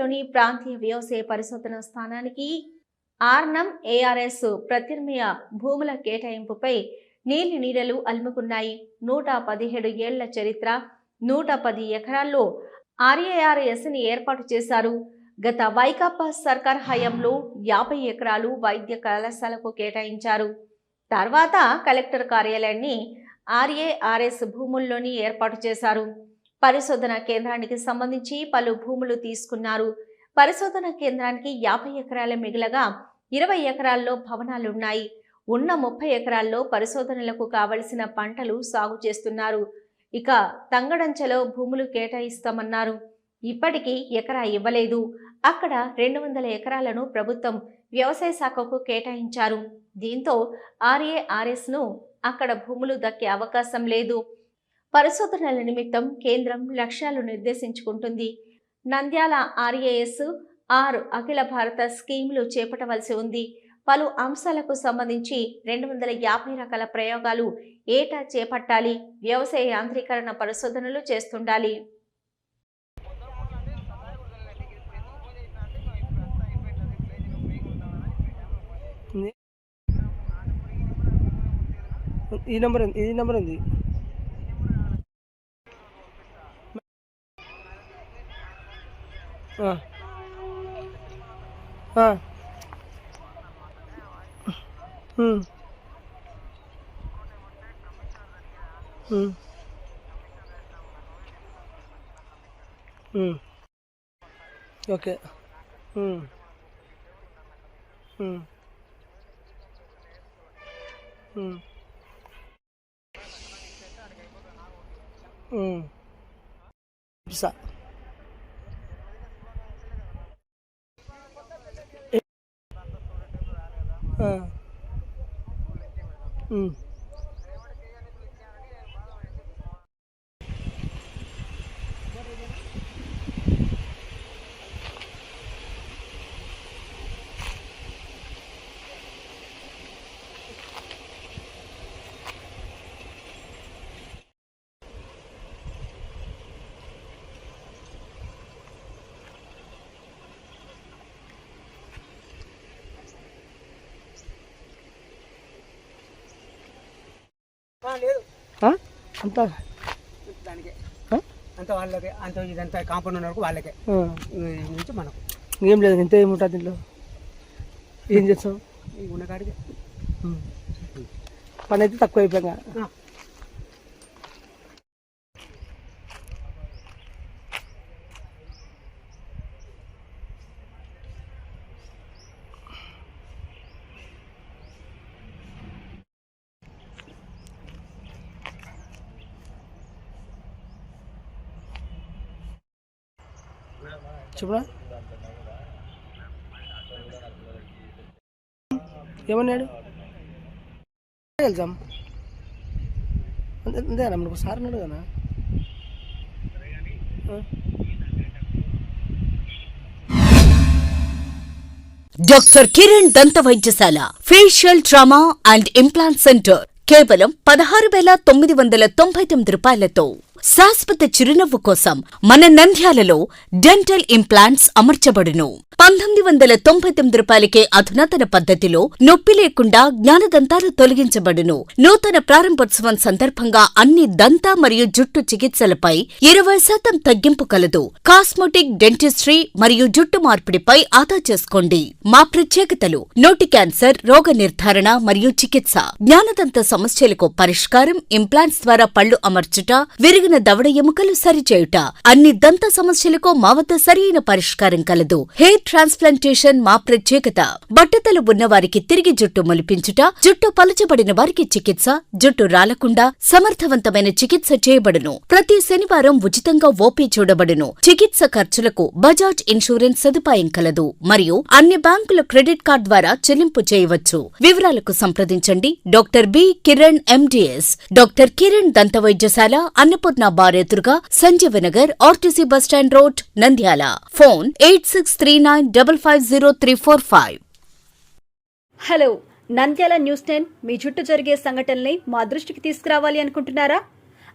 నంద్యాలలోని ప్రాంతీయ వ్యవసాయ పరిశోధన స్థానానికి ఆర్నం ఏఆర్ఎస్ ప్రత్యామ్నాయ భూముల కేటాయింపుపై నీలి నీడలు అలుముకున్నాయి. 117 ఏళ్ల చరిత్ర, 110 ఎకరాల్లో ఆర్ఏఆర్ఎస్ని ఏర్పాటు చేశారు. గత వైకాపా సర్కార్ హయాంలో 50 ఎకరాలు వైద్య కళాశాలకు కేటాయించారు. తర్వాత కలెక్టర్ కార్యాలయాన్ని ఆర్ఏఆర్ఎస్ భూముల్లోని ఏర్పాటు చేశారు. పరిశోధన కేంద్రానికి సంబంధించి పలు భూములు తీసుకున్నారు. పరిశోధన కేంద్రానికి 50 ఎకరాల మిగిలగా 20 ఎకరాల్లో భవనాలున్నాయి. ఉన్న 30 ఎకరాల్లో పరిశోధనలకు కావలసిన పంటలు సాగు చేస్తున్నారు. ఇక తంగడంచలో భూములు కేటాయిస్తామన్నారు. ఇప్పటికీ ఎకరా ఇవ్వలేదు. అక్కడ 200 ఎకరాలను ప్రభుత్వం వ్యవసాయ శాఖకు కేటాయించారు. దీంతో ఆర్ఏఆర్ఎస్ను అక్కడ భూములు దక్కే అవకాశం లేదు. పరిశోధనల నిమిత్తం కేంద్రం లక్ష్యాలు నిర్దేశించుకుంటుంది. నంద్యాల ఆర్ఏఎస్ 6 అఖిల భారత స్కీములు చేపట్టవలసి ఉంది. పలు అంశాలకు సంబంధించి 250 రకాల ప్రయోగాలు ఏటా చేపట్టాలి. వ్యవసాయ యాంత్రీకరణ పరిశోధనలు చేస్తుండాలి. ఈ నెంబర్ ఉంది. ఓకే. అంతా దానికి అంత వాళ్ళకే, అంత ఇదంతా కాంపౌండ్ ఉన్న వరకు వాళ్ళకే నుంచి మనకు ఏం లేదు. ఎంత ఏముంటుంది దీంట్లో? ఏం చేస్తాం? ఉన్న కాడికి పని అయితే తక్కువ అయిపోయాక చెప్పరా ఏమన్నాడు? వెళ్తాం అంతేనా? మనకు సార్ అన్నాడు కదా. డాక్టర్ కిరణ్ దంత వైద్యశాల facial trauma and implant centre కేవలం 16,999 రూపాయలతో శాశ్వత చిరునవ్వు కోసం మన నంద్యాలలో డెంటల్ ఇంప్లాంట్స్ అమర్చబడును. 1999 రూపాయలకే అధునాతన పద్ధతిలో నొప్పి లేకుండా జ్ఞానదంతాలు తొలగించబడును. నూతన ప్రారంభోత్సవం సందర్భంగా అన్ని దంత మరియు జుట్టు చికిత్సలపై 20% తగ్గింపు కలదు. కాస్మెటిక్, డెంటిస్ట్రీ మరియు జుట్టు మార్పిడిపై ఆదా చేసుకోండి. మా ప్రత్యేకతలు: నోటి క్యాన్సర్, రోగ నిర్ధారణ మరియు చికిత్స, జ్ఞానదంత సమస్యలకు పరిష్కారం, ఇంప్లాంట్స్ ద్వారా పళ్లు అమర్చుట, విరిగిన దవడ ఎముకలు సరిచేయుట, అన్ని దంత సమస్యలకు మా వద్ద సరైన పరిష్కారం కలదు. హెయిర్ ట్రాన్స్ప్లాంటేషన్ మా ప్రత్యేకత. బట్టతలు ఉన్నవారికి తిరిగి జుట్టు మొలిపించుట, జుట్టు పలచబడిన వారికి చికిత్స, జుట్టు రాలకుండా సమర్థవంతమైన చికిత్స చేయబడును. ప్రతి శనివారం ఉచితంగా ఓపీ చూడబడును. చికిత్స ఖర్చులకు బజాజ్ ఇన్సూరెన్స్ సదుపాయం కలదు మరియు అన్ని బ్యాంకుల క్రెడిట్ కార్డు ద్వారా చెల్లింపు చేయవచ్చు. వివరాలకు సంప్రదించండి doctor B Kiran MDS. Doctor Kiran దంత వైద్యశాల, అన్నపూర్ణ బార్ ఎదురుగా, Sanjeevanagar, RTC bus stand road, Nandyal. Phone 8639550345. Hello, Nandyal news 10 మీ చుట్టూ జరిగే సంఘటనల్ని మా దృష్టికి తీసుకురావాలి అనుకుంటున్నారా?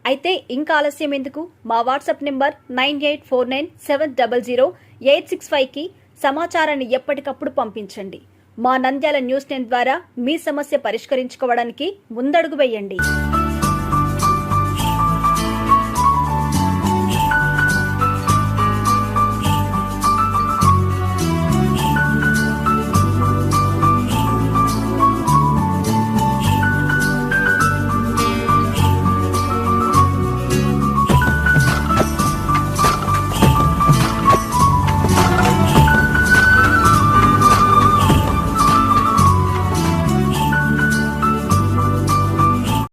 అయితే ఇంకా ఆలస్యం ఎందుకు? మా వాట్సాప్ నెంబర్ 98497008 865కి సమాచారాన్ని ఎప్పటికప్పుడు పంపించండి. మా నంద్యాల న్యూస్ 10 ద్వారా మీ సమస్య పరిష్కరించుకోవడానికి ముందడుగు వేయండి.